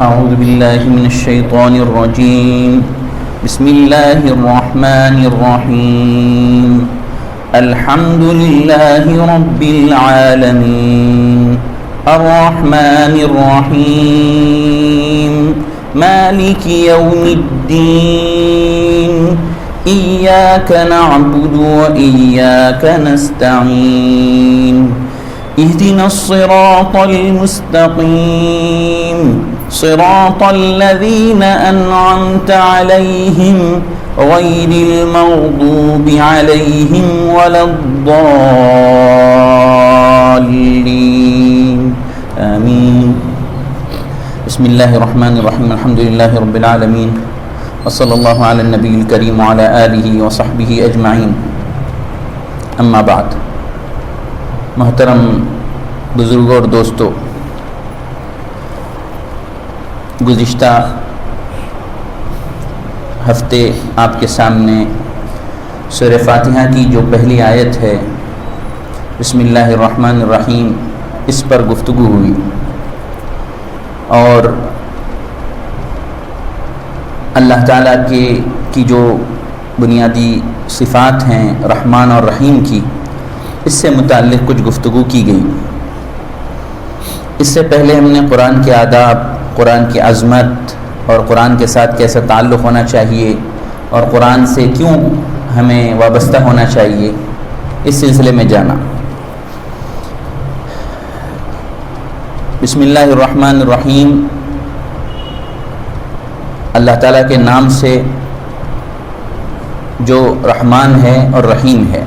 أعوذ بالله من الشيطان الرجيم. بسم الله الرحمن الرحيم. الحمد لله رب العالمين الرحمن الرحيم مالك يوم الدين إياك نعبد وإياك نستعين اهدنا الصراط المستقيم صراط الذين أنعمت عليهم غير المغضوب عليهم ولا الضالين آمين. بسم الله الرحمن الرحيم. الحمد لله رب العالمين وصلى الله على النبي الكريم وعلى آله وصحبه أجمعين. اما بعد. محترم بزرگوں اور دوستو، گزشتہ ہفتے آپ کے سامنے سورہ فاتحہ کی جو پہلی آیت ہے بسم اللہ الرحمن الرحیم، اس پر گفتگو ہوئی اور اللہ تعالیٰ کی جو بنیادی صفات ہیں رحمان اور رحیم کی، اس سے متعلق کچھ گفتگو کی گئی. اس سے پہلے ہم نے قرآن کے آداب، قرآن کی عظمت اور قرآن کے ساتھ کیسا تعلق ہونا چاہیے اور قرآن سے کیوں ہمیں وابستہ ہونا چاہیے، اس سلسلے میں جانا. بسم اللہ الرحمن الرحیم اللہ تعالیٰ کے نام سے جو رحمان ہے اور رحیم ہے.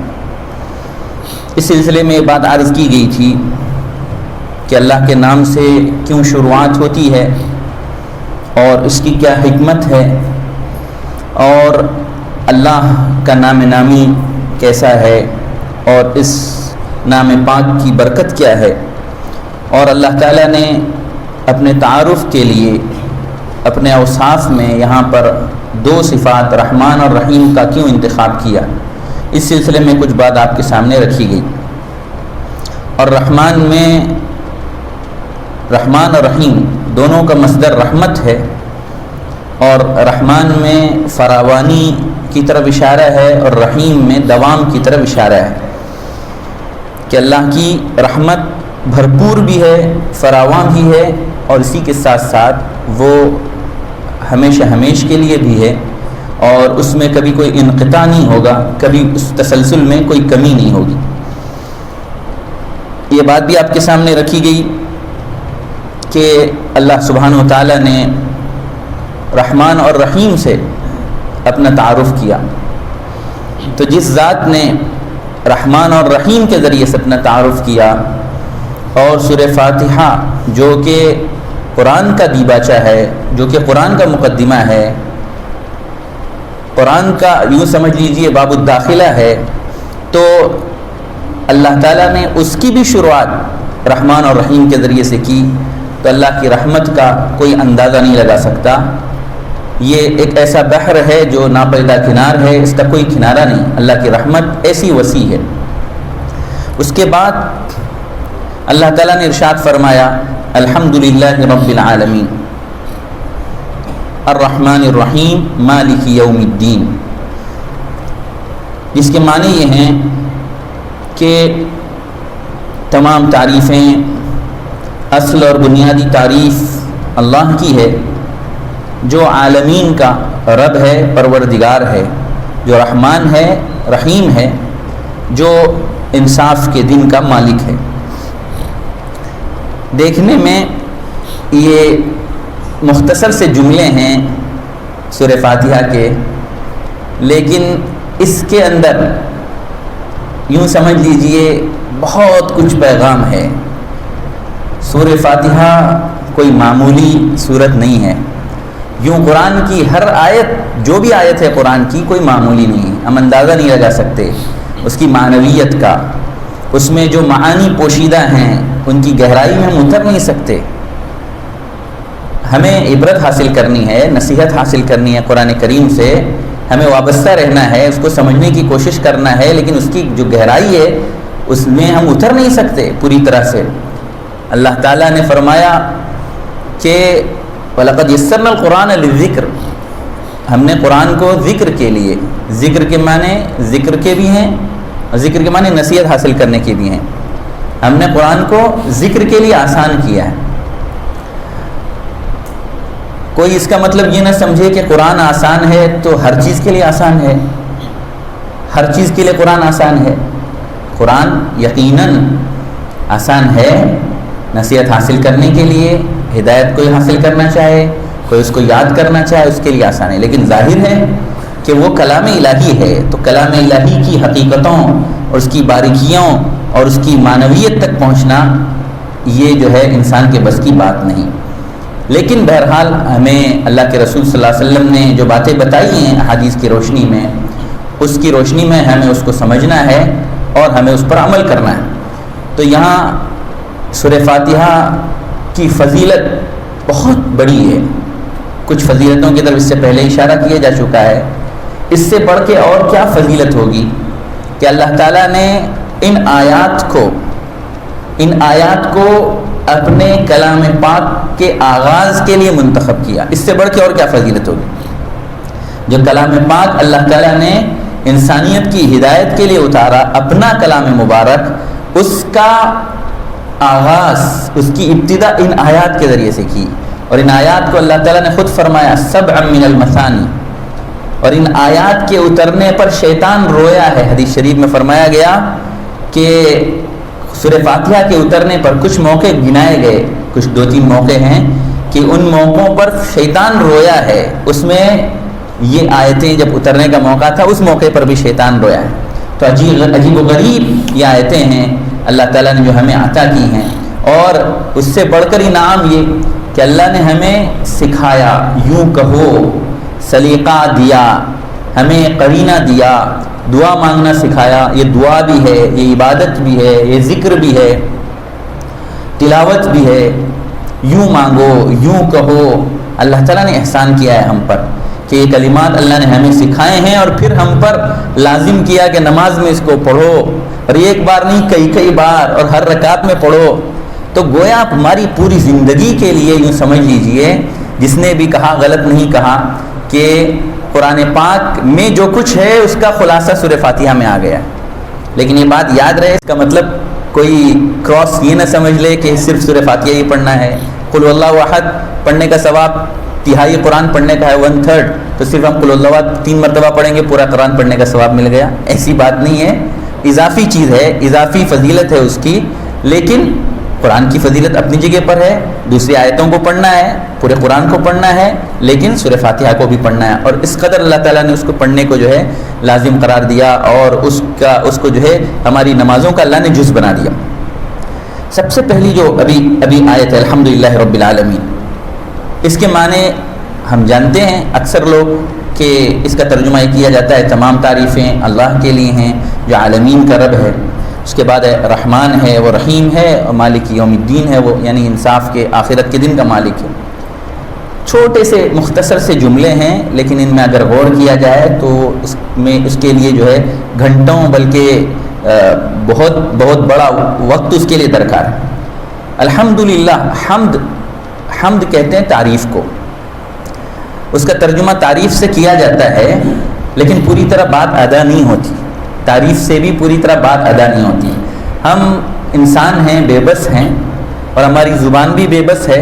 اس سلسلے میں یہ بات عرض کی گئی تھی کہ اللہ کے نام سے کیوں شروعات ہوتی ہے اور اس کی کیا حکمت ہے، اور اللہ کا نام نامی کیسا ہے اور اس نام پاک کی برکت کیا ہے، اور اللہ تعالیٰ نے اپنے تعارف کے لیے اپنے اوصاف میں یہاں پر دو صفات رحمان اور رحیم کا کیوں انتخاب کیا. اس سلسلے میں کچھ بات آپ کے سامنے رکھی گئی. اور رحمان میں رحمان اور رحیم دونوں کا مصدر رحمت ہے، اور رحمان میں فراوانی کی طرف اشارہ ہے اور رحیم میں دوام کی طرف اشارہ ہے کہ اللہ کی رحمت بھرپور بھی ہے، فراوان بھی ہے، اور اسی کے ساتھ ساتھ وہ ہمیشہ ہمیش کے لیے بھی ہے، اور اس میں کبھی کوئی انقطاع نہیں ہوگا، کبھی اس تسلسل میں کوئی کمی نہیں ہوگی. یہ بات بھی آپ کے سامنے رکھی گئی کہ اللہ سبحانہ و تعالیٰ نے رحمان اور رحیم سے اپنا تعارف کیا. تو جس ذات نے رحمان اور رحیم کے ذریعے سے اپنا تعارف کیا، اور سورہ فاتحہ جو کہ قرآن کا دیباچہ ہے، جو کہ قرآن کا مقدمہ ہے، قرآن کا یوں سمجھ لیجئے باب الداخلہ ہے، تو اللہ تعالیٰ نے اس کی بھی شروعات رحمان اور رحیم کے ذریعے سے کی. تو اللہ کی رحمت کا کوئی اندازہ نہیں لگا سکتا. یہ ایک ایسا بحر ہے جو ناپیدا کنار ہے، اس کا کوئی کنارہ نہیں. اللہ کی رحمت ایسی وسیع ہے. اس کے بعد اللہ تعالیٰ نے ارشاد فرمایا الحمدللہ رب العالمین الرحمن الرحیم مالک یوم الدین، جس کے معنی یہ ہیں کہ تمام تعریفیں، اصل اور بنیادی تعریف اللہ کی ہے جو عالمین کا رب ہے، پروردگار ہے، جو رحمان ہے، رحیم ہے، جو انصاف کے دن کا مالک ہے. دیکھنے میں یہ مختصر سے جملے ہیں سورہ فاتحہ کے، لیکن اس کے اندر یوں سمجھ لیجئے بہت کچھ پیغام ہے. سورہ فاتحہ کوئی معمولی صورت نہیں ہے. یوں قرآن کی ہر آیت، جو بھی آیت ہے قرآن کی، کوئی معمولی نہیں ہے. ہم اندازہ نہیں لگا سکتے اس کی معنویت کا. اس میں جو معانی پوشیدہ ہیں ان کی گہرائی میں ہم اتر نہیں سکتے. ہمیں عبرت حاصل کرنی ہے، نصیحت حاصل کرنی ہے قرآن کریم سے، ہمیں وابستہ رہنا ہے، اس کو سمجھنے کی کوشش کرنا ہے، لیکن اس کی جو گہرائی ہے اس میں ہم اتر نہیں سکتے پوری طرح سے. اللہ تعالیٰ نے فرمایا کہ وَلَقَدْ يَسَّرْنَا الْقُرْآنَ لِلذِّكْرِ، ہم نے قرآن کو ذکر کے لیے، ذکر کے معنی ذکر کے بھی ہیں اور ذکر کے معنی نصیحت حاصل کرنے کے بھی ہیں، ہم نے قرآن کو ذکر کے لیے آسان کیا ہے۔ کوئی اس کا مطلب یہ نہ سمجھے کہ قرآن آسان ہے تو ہر چیز کے لیے آسان ہے، ہر چیز کے لیے قرآن آسان ہے۔ قرآن یقیناً آسان ہے نصیحت حاصل کرنے کے لیے، ہدایت کوئی حاصل کرنا چاہے، کوئی اس کو یاد کرنا چاہے، اس کے لیے آسان ہے، لیکن ظاہر ہے کہ وہ کلام الہی ہے، تو کلام الہی کی حقیقتوں اور اس کی باریکیوں اور اس کی معنویت تک پہنچنا یہ جو ہے انسان کے بس کی بات نہیں۔ لیکن بہرحال ہمیں اللہ کے رسول صلی اللہ علیہ وسلم نے جو باتیں بتائی ہیں احادیث کی روشنی میں، اس کی روشنی میں ہمیں اس کو سمجھنا ہے اور ہمیں اس پر عمل کرنا ہے۔ تو یہاں سورہ فاتحہ کی فضیلت بہت بڑی ہے، کچھ فضیلتوں کی طرف اس سے پہلے اشارہ کیا جا چکا ہے، اس سے بڑھ کے اور کیا فضیلت ہوگی کہ اللہ تعالیٰ نے ان آیات کو اپنے کلام پاک کے آغاز کے لیے منتخب کیا، اس سے بڑھ کے اور کیا فضیلت ہوگی؟ جو کلام پاک اللہ تعالیٰ نے انسانیت کی ہدایت کے لیے اتارا، اپنا کلام مبارک، اس کا آغاز، اس کی ابتدا ان آیات کے ذریعے سے کی، اور ان آیات کو اللہ تعالیٰ نے خود فرمایا سبع من المثانی، اور ان آیات کے اترنے پر شیطان رویا ہے۔ حدیث شریف میں فرمایا گیا کہ سورہ فاتحہ کے اترنے پر کچھ موقع گنائے گئے، کچھ 2-3 موقع ہیں کہ ان موقعوں پر شیطان رویا ہے، اس میں یہ آیتیں جب اترنے کا موقع تھا اس موقع پر بھی شیطان رویا ہے۔ تو عجیب و غریب یہ آیتیں ہیں اللہ تعالیٰ نے جو ہمیں عطا کی ہیں، اور اس سے بڑھ کر انعام یہ کہ اللہ نے ہمیں سکھایا، یوں کہو سلیقہ دیا، ہمیں قرینہ دیا، دعا مانگنا سکھایا۔ یہ دعا بھی ہے، یہ عبادت بھی ہے، یہ ذکر بھی ہے، تلاوت بھی ہے، یوں مانگو، یوں کہو۔ اللہ تعالیٰ نے احسان کیا ہے ہم پر کہ یہ کلمات اللہ نے ہمیں سکھائے ہیں، اور پھر ہم پر لازم کیا کہ نماز میں اس کو پڑھو، اور یہ ایک بار نہیں کئی بار، اور ہر رکعت میں پڑھو۔ تو گویا آپ ہماری پوری زندگی کے لیے یوں سمجھ لیجئے، جس نے بھی کہا غلط نہیں کہا کہ قرآن پاک میں جو کچھ ہے اس کا خلاصہ سورہ فاتحہ میں آ گیا ہے۔ لیکن یہ بات یاد رہے، اس کا مطلب کوئی کراس یہ نہ سمجھ لے کہ صرف سورہ فاتحہ ہی پڑھنا ہے۔ قل اللہ احد پڑھنے کا ثواب تہائی قرآن پڑھنے کا ہے، 1/3، تو صرف ہم قل اللہ احد 3 مرتبہ پڑھیں گے پورا قرآن پڑھنے کا ثواب مل گیا، ایسی بات نہیں ہے۔ اضافی چیز ہے، اضافی فضیلت ہے اس کی، لیکن قرآن کی فضیلت اپنی جگہ پر ہے۔ دوسری آیتوں کو پڑھنا ہے، پورے قرآن کو پڑھنا ہے، لیکن سورہ فاتحہ کو بھی پڑھنا ہے، اور اس قدر اللہ تعالیٰ نے اس کو پڑھنے کو جو ہے لازم قرار دیا، اور اس کو جو ہے ہماری نمازوں کا اللہ نے جز بنا دیا۔ سب سے پہلی جو ابھی آیت ہے الحمدللہ رب العالمین، اس کے معنی ہم جانتے ہیں اکثر لوگ کہ اس کا ترجمہ یہ کیا جاتا ہے تمام تعریفیں اللہ کے لیے ہیں جو عالمین کا رب ہے، اس کے بعد رحمان ہے، وہ رحیم ہے، اور مالک یوم الدین ہے، وہ یعنی انصاف کے آخرت کے دن کا مالک ہے۔ چھوٹے سے مختصر سے جملے ہیں، لیکن ان میں اگر غور کیا جائے تو اس کے لیے جو ہے گھنٹوں بلکہ بہت بڑا وقت اس کے لیے درکار ہے۔ الحمدللہ، حمد کہتے ہیں تعریف کو، اس کا ترجمہ تعریف سے کیا جاتا ہے، لیکن پوری طرح بات ادا نہیں ہوتی، تعریف سے بھی پوری طرح بات ادا نہیں ہوتی۔ ہم انسان ہیں، بے بس ہیں، اور ہماری زبان بھی بے بس ہے،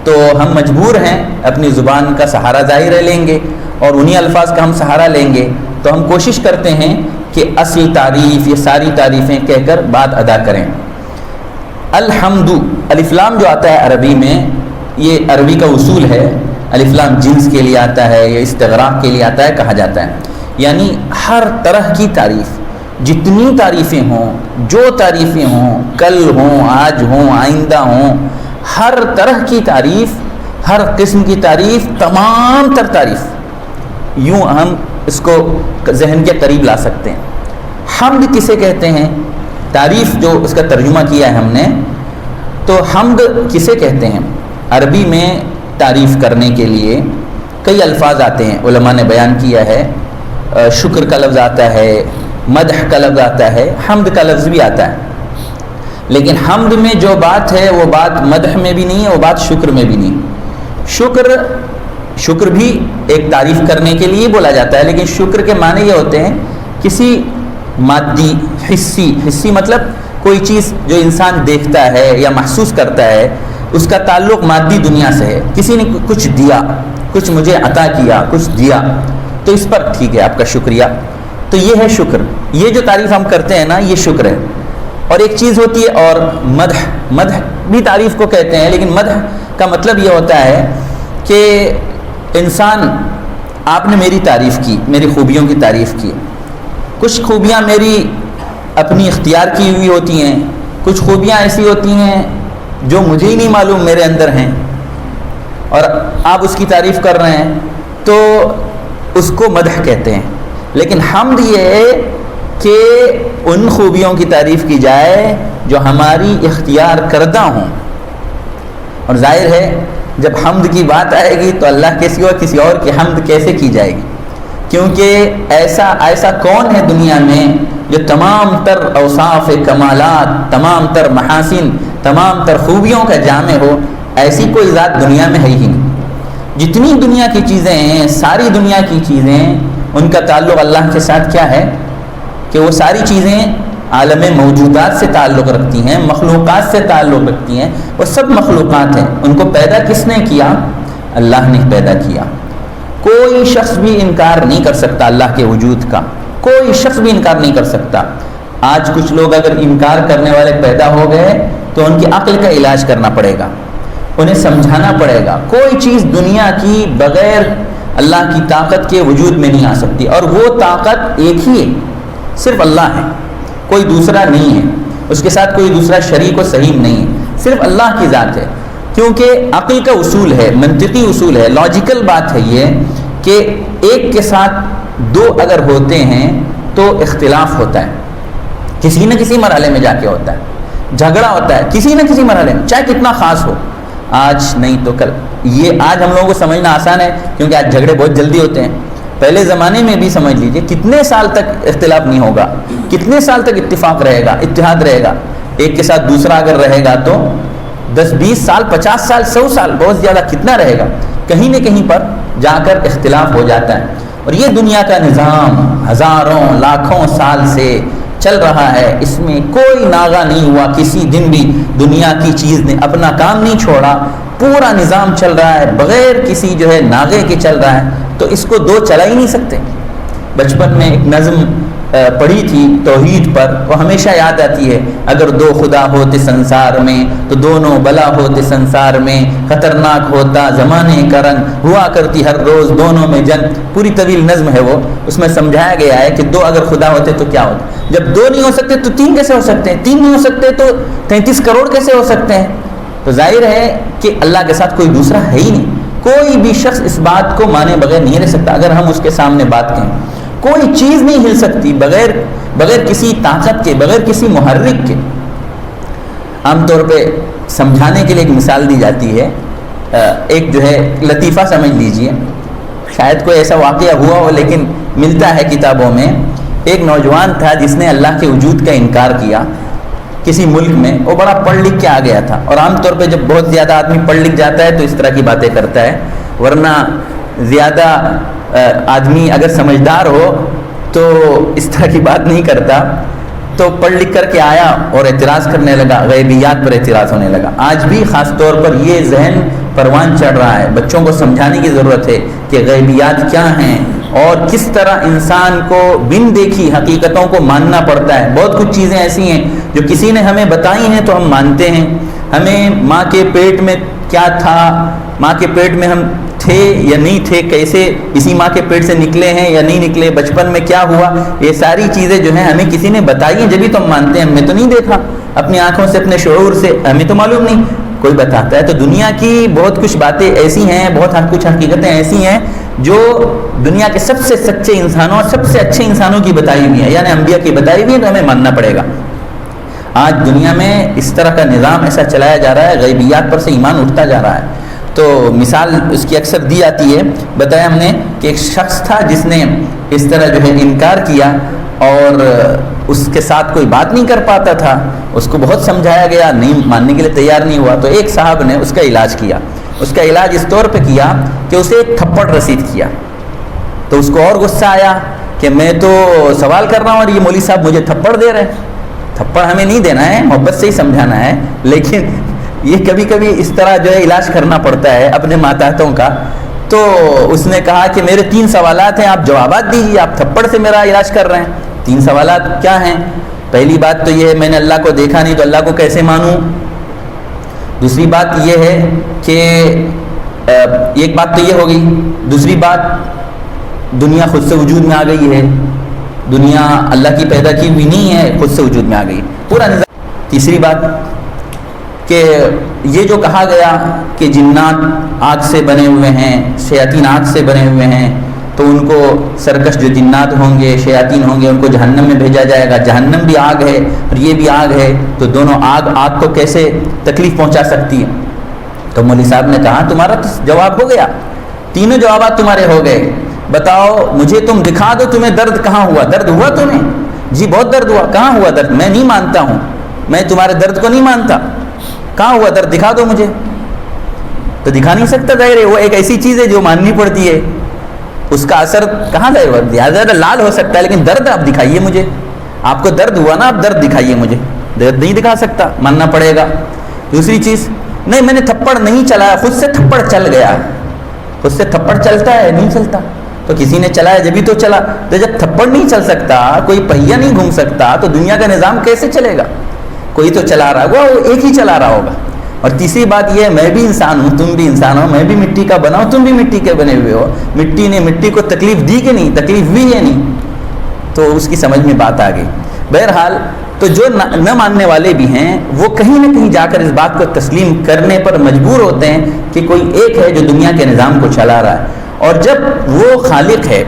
تو ہم مجبور ہیں اپنی زبان کا سہارا ظاہر لیں گے، اور انہی الفاظ کا ہم سہارا لیں گے، تو ہم کوشش کرتے ہیں کہ اصل تعریف، یہ ساری تعریفیں کہہ کر بات ادا کریں۔ الحمد، الف لام جو آتا ہے عربی میں، یہ عربی کا اصول ہے، الف لام جنس کے لیے آتا ہے یا استغراق کے لیے آتا ہے، کہا جاتا ہے، یعنی ہر طرح کی تعریف، جتنی تعریفیں ہوں، جو تعریفیں ہوں، کل ہوں، آج ہوں، آئندہ ہوں، ہر طرح کی تعریف، ہر قسم کی تعریف، تمام تر تعریف، یوں ہم اس کو ذہن کے قریب لا سکتے ہیں۔ حمد کسے کہتے ہیں؟ تعریف جو اس کا ترجمہ کیا ہے ہم نے، تو حمد کسے کہتے ہیں؟ عربی میں تعریف کرنے کے لیے کئی الفاظ آتے ہیں، علماء نے بیان کیا ہے، شکر کا لفظ آتا ہے، مدح کا لفظ آتا ہے، حمد کا لفظ بھی آتا ہے، لیکن حمد میں جو بات ہے وہ بات مدح میں بھی نہیں ہے، وہ بات شکر میں بھی نہیں۔ شکر بھی ایک تعریف کرنے کے لیے بولا جاتا ہے، لیکن شکر کے معنی یہ ہوتے ہیں کسی مادی حصی مطلب کوئی چیز جو انسان دیکھتا ہے یا محسوس کرتا ہے، اس کا تعلق مادی دنیا سے ہے، کسی نے کچھ دیا، کچھ مجھے عطا کیا، کچھ دیا، تو اس پر ٹھیک ہے آپ کا شکریہ، تو یہ ہے شکر۔ یہ جو تعریف ہم کرتے ہیں نا، یہ شکر ہے۔ اور ایک چیز ہوتی ہے اور مدح بھی تعریف کو کہتے ہیں، لیکن مدح کا مطلب یہ ہوتا ہے کہ انسان، آپ نے میری تعریف کی، میری خوبیوں کی تعریف کی، کچھ خوبیاں میری اپنی اختیار کی ہوئی ہوتی ہیں، کچھ خوبیاں ایسی ہوتی ہیں جو مجھے ہی نہیں معلوم میرے اندر ہیں، اور آپ اس کی تعریف کر رہے ہیں، تو اس کو مدح کہتے ہیں۔ لیکن حمد یہ ہے کہ ان خوبیوں کی تعریف کی جائے جو ہماری اختیار کردہ ہوں، اور ظاہر ہے جب حمد کی بات آئے گی تو اللہ کسی اور کی حمد کیسے کی جائے گی، کیونکہ ایسا کون ہے دنیا میں جو تمام تر اوصاف کمالات، تمام تر محاسن، تمام تر خوبیوں کا جامع ہو؟ ایسی کوئی ذات دنیا میں ہے ہی نہیں۔ جتنی دنیا کی چیزیں ہیں، ساری دنیا کی چیزیں، ان کا تعلق اللہ کے ساتھ کیا ہے کہ وہ ساری چیزیں عالم موجودات سے تعلق رکھتی ہیں، مخلوقات سے تعلق رکھتی ہیں، وہ سب مخلوقات ہیں، ان کو پیدا کس نے کیا؟ اللہ نے پیدا کیا۔ کوئی شخص بھی انکار نہیں کر سکتا اللہ کے وجود کا، کوئی شخص بھی انکار نہیں کر سکتا۔ آج کچھ لوگ اگر انکار کرنے والے پیدا ہو گئے تو ان کی عقل کا علاج کرنا پڑے گا، انہیں سمجھانا پڑے گا۔ کوئی چیز دنیا کی بغیر اللہ کی طاقت کے وجود میں نہیں آ سکتی، اور وہ طاقت ایک ہی ہے، صرف اللہ ہے، کوئی دوسرا نہیں ہے، اس کے ساتھ کوئی دوسرا شریک و سہیم نہیں ہے، صرف اللہ کی ذات ہے۔ کیونکہ عقل کا اصول ہے، منطقی اصول ہے، لاجیکل بات ہے یہ کہ ایک کے ساتھ دو اگر ہوتے ہیں تو اختلاف ہوتا ہے، کسی نہ کسی مرحلے میں جا کے ہوتا ہے، جھگڑا ہوتا ہے کسی نہ کسی مرحلے میں، چاہے کتنا خاص ہو، آج نہیں تو کل۔ یہ آج ہم لوگوں کو سمجھنا آسان ہے کیونکہ آج جھگڑے بہت جلدی ہوتے ہیں، پہلے زمانے میں بھی سمجھ لیجئے کتنے سال تک اختلاف نہیں ہوگا، کتنے سال تک اتفاق رہے گا، اتحاد رہے گا، ایک کے ساتھ دوسرا اگر رہے گا تو 10-20 سال، 50 سال، 100 سال، بہت زیادہ کتنا رہے گا، کہیں نہ کہیں پر جا کر اختلاف ہو جاتا ہے۔ اور یہ دنیا کا نظام ہزاروں لاکھوں سال سے چل رہا ہے، اس میں کوئی ناغہ نہیں ہوا، کسی دن بھی دنیا کی چیز نے اپنا کام نہیں چھوڑا، پورا نظام چل رہا ہے بغیر کسی جو ہے ناغے کے چل رہا ہے، تو اس کو دو چلا ہی نہیں سکتے۔ بچپن میں ایک نظم پڑھی تھی توحید پر، وہ ہمیشہ یاد آتی ہے، اگر دو خدا ہوتے سنسار میں تو دونوں بلا ہوتے سنسار میں، خطرناک ہوتا زمانے کا رنگ، ہوا کرتی ہر روز دونوں میں جنگ۔ پوری طویل نظم ہے وہ، اس میں سمجھایا گیا ہے کہ دو اگر خدا ہوتے تو کیا ہوتا، جب دو نہیں ہو سکتے تو تین کیسے ہو سکتے ہیں، تین نہیں ہو سکتے تو 33 کروڑ کیسے ہو سکتے ہیں؟ تو ظاہر ہے کہ اللہ کے ساتھ کوئی دوسرا ہے ہی نہیں، کوئی بھی شخص اس بات کو مانے بغیر نہیں رہ سکتا۔ اگر ہم اس کے سامنے بات کہیں، کوئی چیز نہیں ہل سکتی بغیر کسی طاقت کے، بغیر کسی محرک کے۔ عام طور پہ سمجھانے کے لیے ایک مثال دی جاتی ہے، ایک جو ہے لطیفہ سمجھ لیجئے، شاید کوئی ایسا واقعہ ہوا ہو لیکن ملتا ہے کتابوں میں۔ ایک نوجوان تھا جس نے اللہ کے وجود کا انکار کیا کسی ملک میں، وہ بڑا پڑھ لکھ کے آ گیا تھا، اور عام طور پہ جب بہت زیادہ آدمی پڑھ لکھ جاتا ہے تو اس طرح کی باتیں کرتا ہے، ورنہ زیادہ آدمی اگر سمجھدار ہو تو اس طرح کی بات نہیں کرتا۔ تو پڑھ لکھ کر کے آیا اور اعتراض کرنے لگا، غیبیات پر اعتراض ہونے لگا۔ آج بھی خاص طور پر یہ ذہن پروان چڑھ رہا ہے، بچوں کو سمجھانے کی ضرورت ہے کہ غیبیات کیا ہیں اور کس طرح انسان کو بن دیکھی حقیقتوں کو ماننا پڑتا ہے۔ بہت کچھ چیزیں ایسی ہیں جو کسی نے ہمیں بتائی ہیں تو ہم مانتے ہیں، ہمیں ماں کے پیٹ میں کیا تھا، ماں کے پیٹ میں ہم تھے یا نہیں تھے، کیسے اسی ماں کے پیٹ سے نکلے ہیں یا نہیں نکلے، بچپن میں کیا ہوا، یہ ساری چیزیں جو ہیں ہمیں کسی نے بتائی ہیں جبھی تو ہم مانتے ہیں۔ ہم نے تو نہیں دیکھا اپنی آنکھوں سے، اپنے شعور سے، ہمیں تو معلوم نہیں، کوئی بتاتا ہے۔ تو دنیا کی بہت کچھ باتیں ایسی ہیں، بہت کچھ حقیقتیں ایسی ہیں جو دنیا کے سب سے سچے انسانوں اور سب سے اچھے انسانوں کی بتائی ہوئی ہیں، یعنی انبیاء کی بتائی ہوئی ہیں، تو ہمیں ماننا پڑے گا۔ آج دنیا میں اس طرح کا نظام ایسا چلایا جا رہا ہے، غیبیات پر سے ایمان اٹھتا جا رہا ہے۔ تو مثال اس کی اکثر دی جاتی ہے، بتایا ہم نے کہ ایک شخص تھا جس نے اس طرح جو ہے انکار کیا اور اس کے ساتھ کوئی بات نہیں کر پاتا تھا، اس کو بہت سمجھایا گیا، نہیں ماننے کے لیے تیار نہیں ہوا، تو ایک صاحب نے اس کا علاج کیا۔ اس کا علاج اس طور پہ کیا کہ اسے ایک تھپڑ رسید کیا. تو اس کو اور غصہ آیا کہ میں تو سوال کر رہا ہوں اور یہ مولوی صاحب مجھے تھپڑ دے رہے ہیں. تھپڑ ہمیں نہیں دینا ہے، محبت سے ہی سمجھانا ہے، لیکن یہ کبھی کبھی اس طرح جو ہے علاج کرنا پڑتا ہے اپنے ماتحتوں کا. تو اس نے کہا کہ میرے 3 سوالات ہیں، آپ جوابات دیجیے، آپ تھپڑ سے میرا علاج کر رہے ہیں. 3 سوالات کیا ہیں؟ پہلی بات تو یہ ہے میں نے اللہ کو دیکھا نہیں تو اللہ کو کیسے مانوں. دوسری بات یہ ہے کہ ایک بات تو یہ ہوگی. دوسری بات دنیا خود سے وجود میں آ گئی ہے، دنیا اللہ کی پیدا کی ہوئی نہیں ہے، خود سے وجود میں آ گئی پورا نظام. تیسری بات کہ یہ جو کہا گیا کہ جنات آگ سے بنے ہوئے ہیں، شیاطین آگ سے بنے ہوئے ہیں، تو ان کو سرکش جو جنات ہوں گے، شیاطین ہوں گے، ان کو جہنم میں بھیجا جائے گا. جہنم بھی آگ ہے اور یہ بھی آگ ہے، تو دونوں آگ کو کیسے تکلیف پہنچا سکتی ہے؟ تو مولوی صاحب نے کہا تمہارا تو جواب ہو گیا، تینوں جوابات تمہارے ہو گئے. بتاؤ مجھے، تم دکھا دو تمہیں درد کہاں ہوا. درد ہوا تمہیں؟ جی بہت درد ہوا. کہاں ہوا درد؟ میں نہیں مانتا ہوں، میں تمہارے درد کو نہیں مانتا. کہاں ہوا درد؟ دکھا دو مجھے. تو دکھا نہیں سکتا، ظاہر ہے وہ ایک ایسی چیز ہے جو ماننی پڑتی ہے، اس کا اثر کہاں ظاہر ہوا؟ زیادہ لال ہو سکتا ہے لیکن درد آپ دکھائیے مجھے. آپ کو درد ہوا نا، آپ درد دکھائیے مجھے. درد نہیں دکھا سکتا، ماننا پڑے گا. دوسری چیز، نہیں میں نے تھپڑ نہیں چلایا، خود سے تھپڑ چل گیا. خود سے تھپڑ چلتا ہے؟ نہیں چلتا. تو کسی نے چلایا جبھی تو چلا. تو جب تھپڑ نہیں چل سکتا، کوئی پہیہ نہیں گھوم سکتا، تو دنیا کا نظام کیسے چلے گا؟ کوئی تو چلا رہا ہوگا، وہ ایک ہی چلا رہا ہوگا. اور تیسری بات یہ ہے میں بھی انسان ہوں، تم بھی انسان ہو، میں بھی مٹی کا بنا ہوں، تم بھی مٹی کے بنے ہوئے ہو. مٹی نے مٹی کو تکلیف دی کہ نہیں؟ تکلیف بھی ہے نہیں. تو اس کی سمجھ میں بات آ گئی. بہرحال تو جو نہ ماننے والے بھی ہیں وہ کہیں نہ کہیں جا کر اس بات کو تسلیم کرنے پر مجبور ہوتے ہیں کہ کوئی ایک ہے جو دنیا کے نظام کو چلا رہا ہے. اور جب وہ خالق ہے،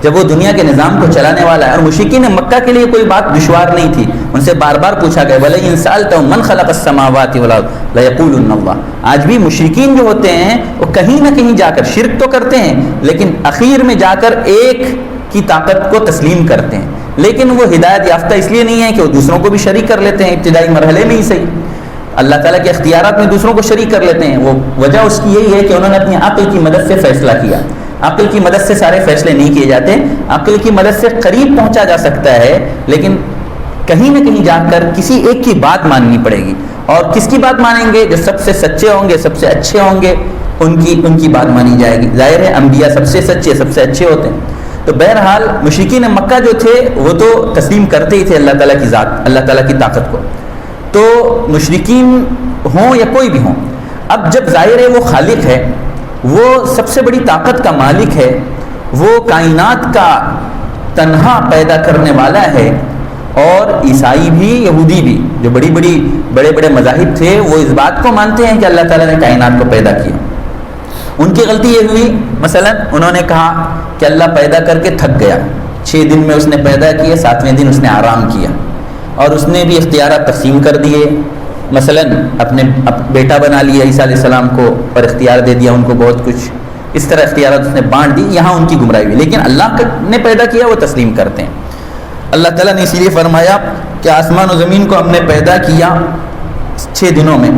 جب وہ دنیا کے نظام کو چلانے والا ہے. اور مشرکین مکہ کے لیے کوئی بات دشوار نہیں تھی، ان سے بار بار پوچھا گیا وَلَئِن سَأَلْتَهُم مَّنْ خَلَقَ السَّمَاوَاتِ وَالْأَرْضَ لَيَقُولُنَّ اللَّهُ. آج بھی مشرکین جو ہوتے ہیں وہ کہیں نہ کہیں جا کر شرک تو کرتے ہیں لیکن اخیر میں جا کر ایک کی طاقت کو تسلیم کرتے ہیں. لیکن وہ ہدایت یافتہ اس لیے نہیں ہے کہ وہ دوسروں کو بھی شریک کر لیتے ہیں ابتدائی مرحلے میں ہی صحیح. اللہ تعالیٰ کے اختیارات میں دوسروں کو شریک کر لیتے ہیں. وہ وجہ اس کی یہی ہے کہ انہوں نے اپنی عقل کی مدد سے فیصلہ کیا. عقل کی مدد سے سارے فیصلے نہیں کیے جاتے، عقل کی مدد سے قریب پہنچا جا سکتا ہے لیکن کہیں نہ کہیں جا کر کسی ایک کی بات ماننی پڑے گی. اور کس کی بات مانیں گے؟ جو سب سے سچے ہوں گے، سب سے اچھے ہوں گے، ان کی بات مانی جائے گی. ظاہر ہے انبیاء سب سے سچے، سب سے اچھے ہوتے ہیں. تو بہرحال مشرکین مکہ جو تھے وہ تو تسلیم کرتے ہی تھے اللہ تعالیٰ کی ذات، اللہ تعالیٰ کی طاقت کو. تو مشرکین ہوں یا کوئی بھی ہوں، اب جب ظاہر ہے وہ خالق ہے، وہ سب سے بڑی طاقت کا مالک ہے، وہ کائنات کا تنہا پیدا کرنے والا ہے. اور عیسائی بھی یہودی بھی جو بڑے بڑے مذاہب تھے وہ اس بات کو مانتے ہیں کہ اللہ تعالیٰ نے کائنات کو پیدا کیا. ان کی غلطی یہ ہوئی مثلا انہوں نے کہا کہ اللہ پیدا کر کے تھک گیا، 6 دن میں اس نے پیدا کیا، 7ویں دن اس نے آرام کیا. اور اس نے بھی اختیارات تقسیم کر دیے. مثلا اپنے بیٹا بنا لیا عیسیٰ علیہ السلام کو اور اختیار دے دیا ان کو بہت کچھ. اس طرح اختیارات اس نے بانٹ دی. یہاں ان کی گمراہی ہوئی. لیکن اللہ نے پیدا کیا وہ تسلیم کرتے ہیں. اللہ تعالیٰ نے اسی لیے فرمایا کہ آسمان و زمین کو ہم نے پیدا کیا 6 دنوں میں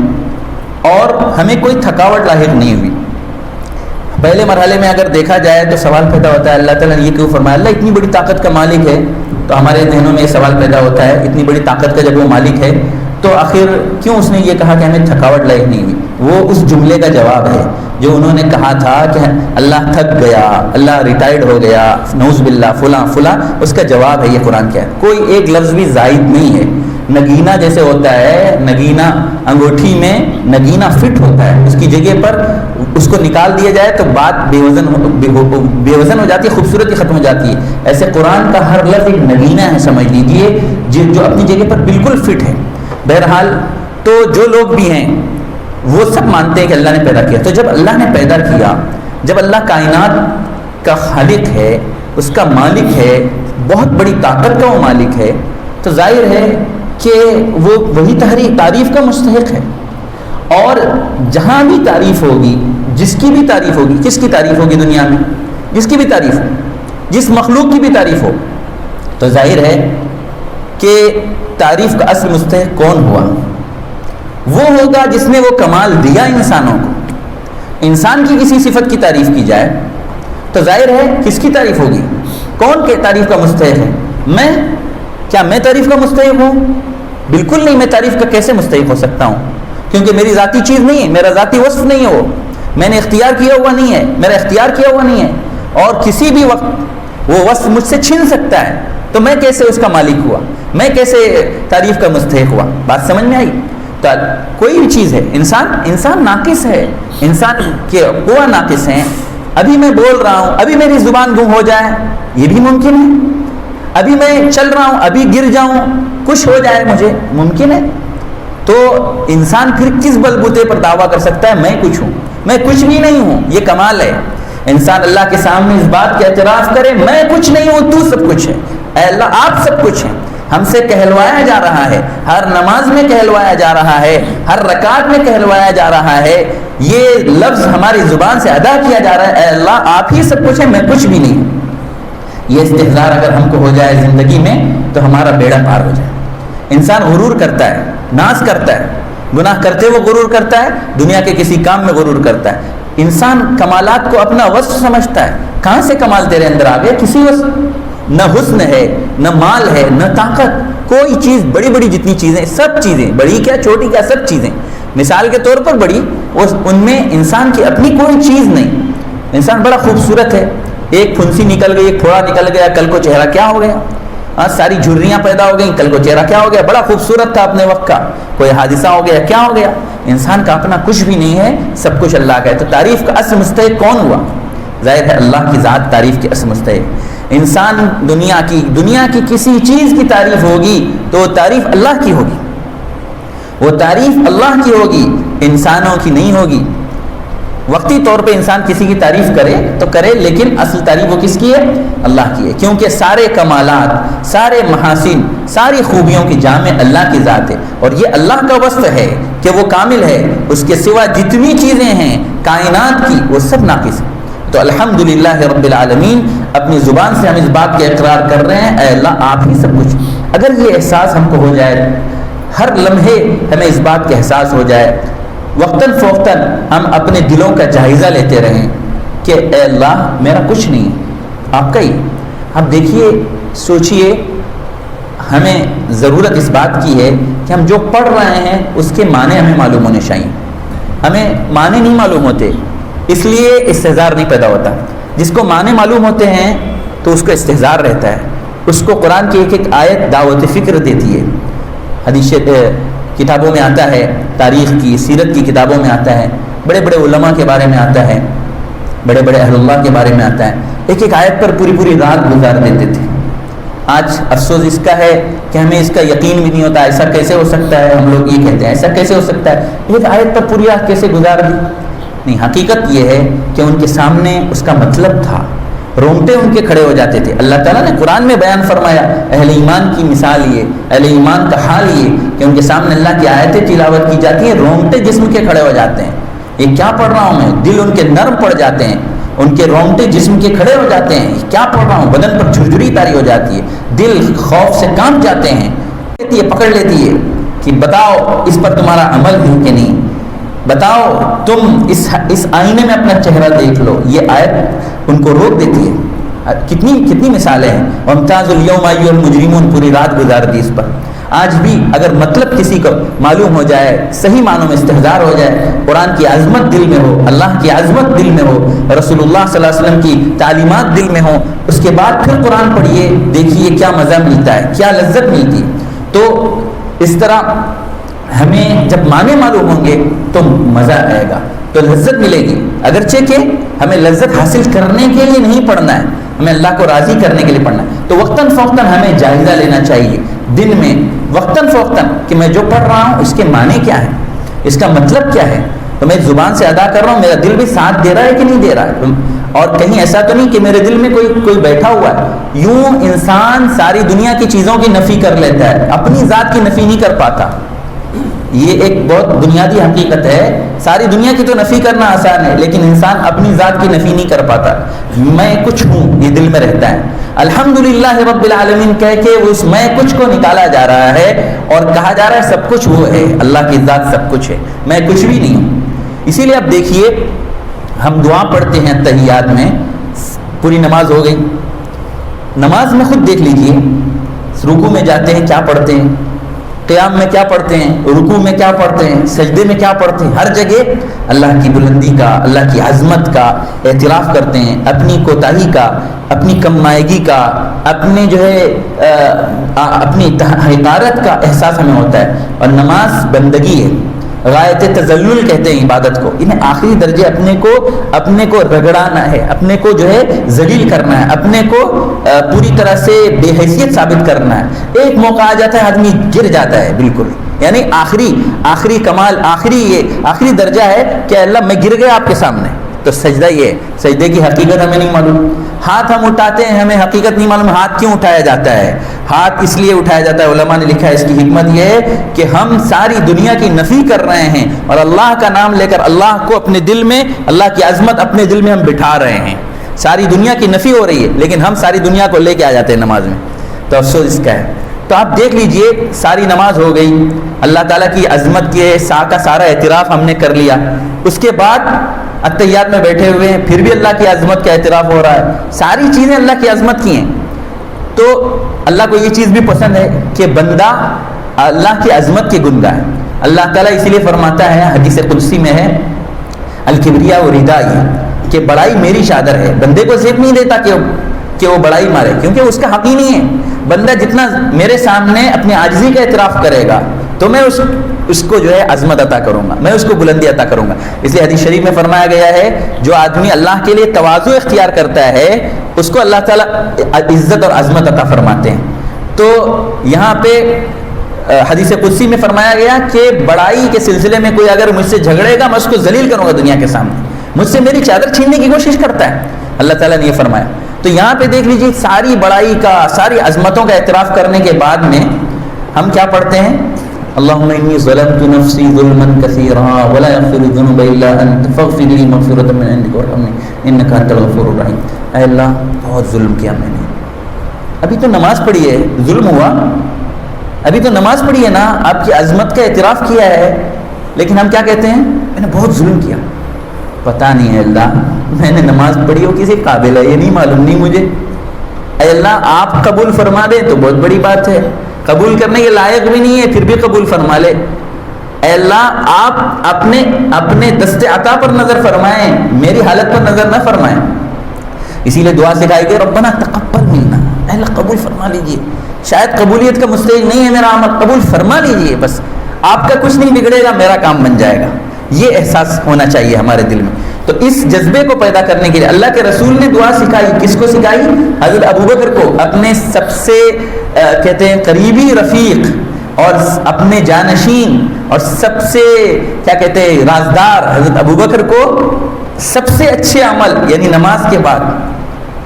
اور ہمیں کوئی تھکاوٹ لاحق نہیں ہوئی. پہلے مرحلے میں اگر دیکھا جائے تو سوال پیدا ہوتا ہے اللہ تعالیٰ نے یہ کیوں فرمایا؟ اللہ اتنی بڑی طاقت کا مالک ہے. تو ہمارے ذہنوں میں یہ سوال پیدا ہوتا ہے اتنی بڑی طاقت کا جب وہ مالک ہے تو آخر کیوں اس نے یہ کہا کہ ہمیں تھکاوٹ لاحق نہیں ہوئی؟ وہ اس جملے کا جواب ہے جو انہوں نے کہا تھا کہ اللہ تھک گیا، اللہ ریٹائرڈ ہو گیا، نعوذ باللہ فلاں. اس کا جواب ہے یہ قرآن کیا ہے. کوئی ایک لفظ بھی زائد نہیں ہے. نگینہ جیسے ہوتا ہے، نگینہ انگوٹھی میں نگینہ فٹ ہوتا ہے، اس کی جگہ پر اس کو نکال دیا جائے تو بات بے وزن ہو جاتی ہے، خوبصورتی ختم ہو جاتی ہے. ایسے قرآن کا ہر لفظ ایک نگینہ ہے سمجھ لیجیے جو اپنی جگہ پر بالکل فٹ ہے. بہرحال تو جو لوگ بھی ہیں وہ سب مانتے ہیں کہ اللہ نے پیدا کیا. تو جب اللہ نے پیدا کیا، جب اللہ کائنات کا خالق ہے، اس کا مالک ہے، بہت بڑی طاقت کا وہ مالک ہے، تو ظاہر ہے کہ وہ وہی تعریف کا مستحق ہے. اور جہاں بھی تعریف ہوگی، جس کی بھی تعریف ہوگی، کس کی تعریف ہوگی دنیا میں؟ جس کی بھی تعریف ہو، جس مخلوق کی بھی تعریف ہو، تو ظاہر ہے کہ تعریف کا اصل مستحق کون ہوا؟ وہ ہوگا جس نے وہ کمال دیا انسانوں کو۔ انسان کی کسی صفت کی تعریف کی جائے تو ظاہر ہے کس کی تعریف ہوگی؟ کون کے تعریف کا مستحق ہے؟ میں؟ کیا میں تعریف کا مستحق ہوں؟ بالکل نہیں، میں تعریف کا کیسے مستحق ہو سکتا ہوں؟ کیونکہ میری ذاتی چیز نہیں ہے، میرا ذاتی وصف نہیں ہے، وہ میں نے اختیار کیا ہوا نہیں ہے، میرا اختیار کیا ہوا نہیں ہے، اور کسی بھی وقت وہ وصف مجھ سے چھن سکتا ہے، تو میں کیسے اس کا مالک ہوا؟ میں کیسے تعریف کا مستحق ہوا؟ بات سمجھ میں آئی؟ تو کوئی بھی چیز ہے، انسان ناقص ہے، انسان کے قوہ ناقص ہیں۔ ابھی میں بول رہا ہوں، ابھی میری زبان گم ہو جائے، یہ بھی ممکن ہے۔ ابھی میں چل رہا ہوں، ابھی گر جاؤں، کچھ ہو جائے مجھے، ممکن ہے۔ تو انسان پھر کس بلبوتے پر دعویٰ کر سکتا ہے میں کچھ ہوں؟ میں کچھ بھی نہیں ہوں، یہ کمال ہے۔ انسان اللہ کے سامنے اس بات کا اعتراف کرے میں کچھ نہیں ہوں، تو سب کچھ ہے، اے اللہ آپ سب کچھ ہیں۔ ہم سے کہلوایا جا رہا ہے، ہر نماز میں کہلوایا جا رہا ہے، ہر رکعت میں کہلوایا جا رہا ہے، یہ لفظ ہماری زبان سے ادا کیا جا رہا ہے، اے اللہ آپ ہی سب کچھ ہے، میں کچھ بھی نہیں ہوں۔ یہ استحضار اگر ہم کو ہو جائے زندگی میں تو ہمارا بیڑا پار ہو جائے۔ انسان غرور کرتا ہے، ناز کرتا ہے، گناہ کرتے وہ غرور کرتا ہے، دنیا کے کسی کام میں غرور کرتا ہے۔ انسان کمالات کو اپنا وصف سمجھتا ہے۔ کہاں سے کمال تیرے اندر آ گیا؟ کسی وصف، نہ حسن ہے، نہ مال ہے، نہ طاقت، کوئی چیز، بڑی بڑی جتنی چیزیں، سب چیزیں، بڑی کیا چھوٹی کیا، سب چیزیں مثال کے طور پر بڑی، ان میں انسان کی اپنی کوئی چیز نہیں۔ انسان بڑا خوبصورت ہے، ایک پھنسی نکل گئی، ایک پھوڑا نکل گیا، کل کو چہرہ کیا ہو گیا؟ ساری جھریاں پیدا ہو گئیں، کل کو چہرہ کیا ہو گیا؟ بڑا خوبصورت تھا اپنے وقت کا، کوئی حادثہ ہو گیا، کیا ہو گیا؟ انسان کا اپنا کچھ بھی نہیں ہے، سب کچھ اللہ کا ہے۔ تو تعریف کا اصل مستحق کون ہوا؟ ظاہر ہے اللہ کی ذات تعریف کی اصل مستحق۔ انسان دنیا کی کسی چیز کی تعریف ہوگی تو وہ تعریف اللہ کی ہوگی، وہ تعریف اللہ کی ہوگی، انسانوں کی نہیں ہوگی۔ وقتی طور پہ انسان کسی کی تعریف کرے تو کرے، لیکن اصل تعریف وہ کس کی ہے؟ اللہ کی ہے، کیونکہ سارے کمالات، سارے محاسن، ساری خوبیوں کی جامع اللہ کی ذات ہے، اور یہ اللہ کا وصف ہے کہ وہ کامل ہے، اس کے سوا جتنی چیزیں ہیں کائنات کی وہ سب ناقص ہیں۔ تو الحمدللہ رب العالمین، اپنی زبان سے ہم اس بات کا اقرار کر رہے ہیں اے اللہ آپ ہی سب کچھ۔ اگر یہ احساس ہم کو ہو جائے، ہر لمحے ہمیں اس بات کا احساس ہو جائے، وقتاً فوقتاً ہم اپنے دلوں کا جائزہ لیتے رہیں کہ اے اللہ میرا کچھ نہیں، آپ کا ہی۔ اب دیکھیے، سوچئے، ہمیں ضرورت اس بات کی ہے کہ ہم جو پڑھ رہے ہیں اس کے معنی ہمیں معلوم ہونے چاہیے۔ ہمیں معنی نہیں معلوم ہوتے، اس لیے استحضار نہیں پیدا ہوتا۔ جس کو معنی معلوم ہوتے ہیں تو اس کو استحضار رہتا ہے، اس کو قرآن کی ایک ایک آیت دعوت فکر دیتی ہے۔ حدیث کتابوں میں آتا ہے، تاریخ کی، سیرت کی کتابوں میں آتا ہے، بڑے بڑے علماء کے بارے میں آتا ہے، بڑے بڑے اہل اللہ کے بارے میں آتا ہے، ایک ایک آیت پر پوری پوری رات گزار دیتے تھے۔ آج افسوس اس کا ہے کہ ہمیں اس کا یقین بھی نہیں ہوتا، ایسا کیسے ہو سکتا ہے؟ ہم لوگ یہ کہتے ہیں ایسا کیسے ہو سکتا ہے، ایک آیت پر پوری رات کیسے گزار دی؟ نہیں، حقیقت یہ ہے کہ ان کے سامنے اس کا مطلب تھا، رونگٹے ان کے کھڑے ہو جاتے تھے۔ اللہ تعالیٰ نے قرآن میں بیان فرمایا، اہل ایمان کی مثال یہ، اہل ایمان کا حال یہ کہ ان کے سامنے اللہ کی آیتیں تلاوت کی جاتی ہیں، رونگٹے جسم کے کھڑے ہو جاتے ہیں۔ یہ کیا پڑھ رہا ہوں میں؟ دل ان کے نرم پڑ جاتے ہیں، ان کے رونگٹے جسم کے کھڑے ہو جاتے ہیں، کیا پڑھ رہا ہوں؟ بدن پر جھرجھری طاری ہو جاتی ہے، دل خوف سے کانپ جاتے ہیں، پکڑ لیتی ہے کہ بتاؤ اس پر تمہارا عمل ہے کہ نہیں، بتاؤ تم اس آئینے میں اپنا چہرہ دیکھ لو۔ یہ آیت ان کو روک دیتی ہے۔ کتنی مثالیں ہیں۔ وامتاز الیوم ایھا المجرمون، پوری رات گزار دی اس پر۔ آج بھی اگر مطلب کسی کو معلوم ہو جائے، صحیح معنوں میں استحضار ہو جائے، قرآن کی عظمت دل میں ہو، اللہ کی عظمت دل میں ہو، رسول اللہ صلی اللہ علیہ وسلم کی تعلیمات دل میں ہو، اس کے بعد پھر قرآن پڑھیے، دیکھیے کیا مزہ ملتا ہے، کیا لذت ملتی ہے۔ تو اس طرح ہمیں جب معنی معلوم ہوں گے تو مزہ آئے گا، تو لذت ملے گی۔ اگرچہ کہ ہمیں لذت حاصل کرنے کے لیے نہیں پڑھنا ہے، ہمیں اللہ کو راضی کرنے کے لیے پڑھنا ہے۔ تو وقتاً فوقتاً ہمیں جائزہ لینا چاہیے دن میں، وقتاً فوقتاً، کہ میں جو پڑھ رہا ہوں اس کے معنی کیا ہے، اس کا مطلب کیا ہے۔ تو میں زبان سے ادا کر رہا ہوں، میرا دل بھی ساتھ دے رہا ہے کہ نہیں دے رہا ہے، اور کہیں ایسا تو نہیں کہ میرے دل میں کوئی بیٹھا ہوا ہے۔ یوں انسان ساری دنیا کی چیزوں کی نفی کر لیتا ہے، اپنی ذات کی نفی نہیں کر پاتا۔ یہ ایک بہت بنیادی حقیقت ہے. ساری دنیا کی تو نفی کرنا آسان ہے، لیکن انسان اپنی ذات کی نفی نہیں کر پاتا. میں کچھ ہوں یہ دل میں رہتا ہے. الحمدللہ رب العالمین کہہ کے اس میں کچھ کو نکالا جا رہا ہے اور کہا جا رہا ہے سب کچھ وہ ہے. اللہ کی ذات سب کچھ ہے، میں کچھ بھی نہیں ہوں. اسی لیے اب دیکھیے ہم دعا پڑھتے ہیں تحیات میں، پوری نماز ہو گئی. نماز میں خود دیکھ لیجئے، رکوع میں جاتے ہیں کیا پڑھتے ہیں، قیام میں کیا پڑھتے ہیں، رکوع میں کیا پڑھتے ہیں، سجدے میں کیا پڑھتے ہیں. ہر جگہ اللہ کی بلندی کا، اللہ کی عظمت کا اعتراف کرتے ہیں، اپنی کوتاہی کا، اپنی کم مائگی کا، اپنے جو ہے اپنی حقارت کا احساس ہمیں ہوتا ہے. اور نماز بندگی ہے، غایت تذلل کہتے ہیں عبادت کو. انہیں آخری درجے اپنے کو رگڑانا ہے، اپنے کو جو ہے ذلیل کرنا ہے، اپنے کو پوری طرح سے بے حیثیت ثابت کرنا ہے. ایک موقع آ جاتا ہے آدمی گر جاتا ہے بالکل، یعنی آخری کمال، آخری درجہ ہے کہ اللہ میں گر گیا آپ کے سامنے. تو سجدہ یہ ہے. سجدے کی حقیقت ہمیں نہیں معلوم. ہاتھ ہم اٹھاتے ہیں، ہمیں حقیقت نہیں معلوم ہاتھ کیوں اٹھایا جاتا ہے. ہاتھ اس لیے اٹھایا جاتا ہے، علماء نے لکھا ہے اس کی حکمت یہ ہے کہ ہم ساری دنیا کی نفی کر رہے ہیں اور اللہ کا نام لے کر اللہ کو اپنے دل میں، اللہ کی عظمت اپنے دل میں ہم بٹھا رہے ہیں. ساری دنیا کی نفی ہو رہی ہے لیکن ہم ساری دنیا کو لے کے آ جاتے ہیں نماز میں. تو افسوس اس کا ہے. تو آپ دیکھ لیجئے ساری نماز ہو گئی، اللہ تعالیٰ کی عظمت کے کا سارا اعتراف ہم نے کر لیا. اس کے بعد اتحیات میں بیٹھے ہوئے ہیں، پھر بھی اللہ کی عظمت کا اعتراف ہو رہا ہے. ساری چیزیں اللہ کی عظمت کی ہیں. تو اللہ کو یہ چیز بھی پسند ہے کہ بندہ اللہ کی عظمت کے گن گائے. اللہ تعالیٰ اسی لیے فرماتا ہے، حدیث قدسی میں ہے، الکبریاء ردائی، کہ بڑائی میری چادر ہے. بندے کو زیب نہیں دیتا کہ وہ بڑائی مارے، کیونکہ اس کا حق ہی نہیں ہے. بندہ جتنا میرے سامنے اپنی عاجزی کا اعتراف کرے گا تو میں اس کو جو ہے عظمت عطا کروں گا، میں اس کو بلندی عطا کروں گا. اس لیے حدیث شریف میں فرمایا گیا ہے جو آدمی اللہ کے لیے تواضع اختیار کرتا ہے اس کو اللہ تعالیٰ عزت اور عظمت عطا فرماتے ہیں. تو یہاں پہ حدیث قدسی میں فرمایا گیا کہ بڑائی کے سلسلے میں کوئی اگر مجھ سے جھگڑے گا میں اس کو ذلیل کروں گا دنیا کے سامنے. مجھ سے میری چادر چھیننے کی کوشش کرتا ہے، اللہ تعالیٰ نے یہ فرمایا. تو یہاں پہ دیکھ لیجیے ساری بڑائی کا، ساری عظمتوں کا اعتراف کرنے کے بعد میں ہم کیا پڑھتے ہیں؟ اللہم انی ظلمت نفسی ظلما کثیرا ولا یغفر الذنوب الا انت فاغفر لی مغفرۃ من عندک وارحمنی انک انت الغفور الرحیم. اے اللہ بہت ظلم کیا میں نے. ابھی تو نماز پڑھی ہے، ظلم ہوا؟ ابھی تو نماز پڑھی ہے نا، آپ کی عظمت کا اعتراف کیا ہے، لیکن ہم کیا کہتے ہیں؟ میں نے بہت ظلم کیا. پتہ نہیں ہے اللہ، میں نے نماز پڑھی ہو کسی قابل ہے یہ نہیں معلوم نہیں مجھے. اے اللہ آپ قبول فرما دیں تو بہت بڑی بات ہے، قبول کرنے کے لائق بھی نہیں ہے پھر بھی قبول فرما لے. اے اللہ آپ اپنے دست عطا پر نظر فرمائیں، میری حالت پر نظر نہ فرمائیں. اسی لیے دعا سکھائی گئی ربنا تقبل منا، اے اللہ قبول فرما لیجئے. شاید قبولیت کا مستحق نہیں ہے میرا عمل، قبول فرما لیجئے. بس آپ کا کچھ نہیں بگڑے گا، میرا کام بن جائے گا. یہ احساس ہونا چاہیے ہمارے دل میں. تو اس جذبے کو پیدا کرنے کے لیے اللہ کے رسول نے دعا سکھائی. کس کو سکھائی؟ حضرت ابوبکر کو، اپنے سب سے کہتے ہیں قریبی رفیق اور اپنے جانشین اور سب سے کیا کہتے ہیں رازدار حضرت ابوبکر کو سب سے اچھے عمل یعنی نماز کے بعد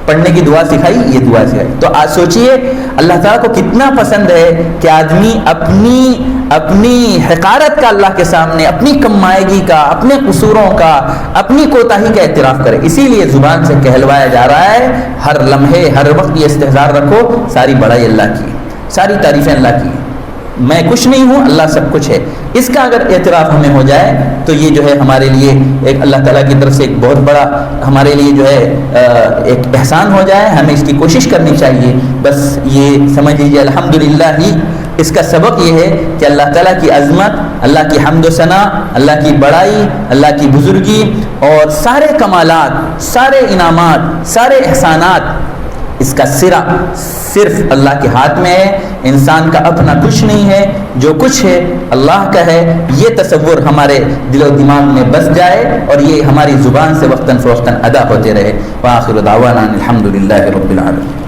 پڑھنے کی دعا سکھائی. یہ دعا سکھائی. تو آج سوچئے اللہ تعالیٰ کو کتنا پسند ہے کہ آدمی اپنی حقارت کا اللہ کے سامنے، اپنی کم مائگی کا، اپنے قصوروں کا، اپنی کوتاہی کا اعتراف کرے. اسی لیے زبان سے کہلوایا جا رہا ہے ہر لمحے ہر وقت یہ استحضار رکھو ساری بڑائی اللہ کی، ساری تعریفیں اللہ کی. میں کچھ نہیں ہوں، اللہ سب کچھ ہے. اس کا اگر اعتراف ہمیں ہو جائے تو یہ جو ہے ہمارے لیے ایک اللہ تعالیٰ کی طرف سے ایک بہت بڑا ہمارے لیے جو ہے ایک احسان ہو جائے. ہمیں اس کی کوشش کرنی چاہیے. بس یہ سمجھ لیجیے الحمدللہ ہی اس کا سبق یہ ہے کہ اللہ تعالیٰ کی عظمت، اللہ کی حمد و ثنا، اللہ کی بڑائی، اللہ کی بزرگی اور سارے کمالات، سارے انعامات، سارے احسانات، اس کا سرا صرف اللہ کے ہاتھ میں ہے. انسان کا اپنا کچھ نہیں ہے، جو کچھ ہے اللہ کا ہے. یہ تصور ہمارے دل و دماغ میں بس جائے اور یہ ہماری زبان سے وقتاً فوقتاً ادا ہوتے رہے. وآخر دعوانا الحمدللہ رب العالمین.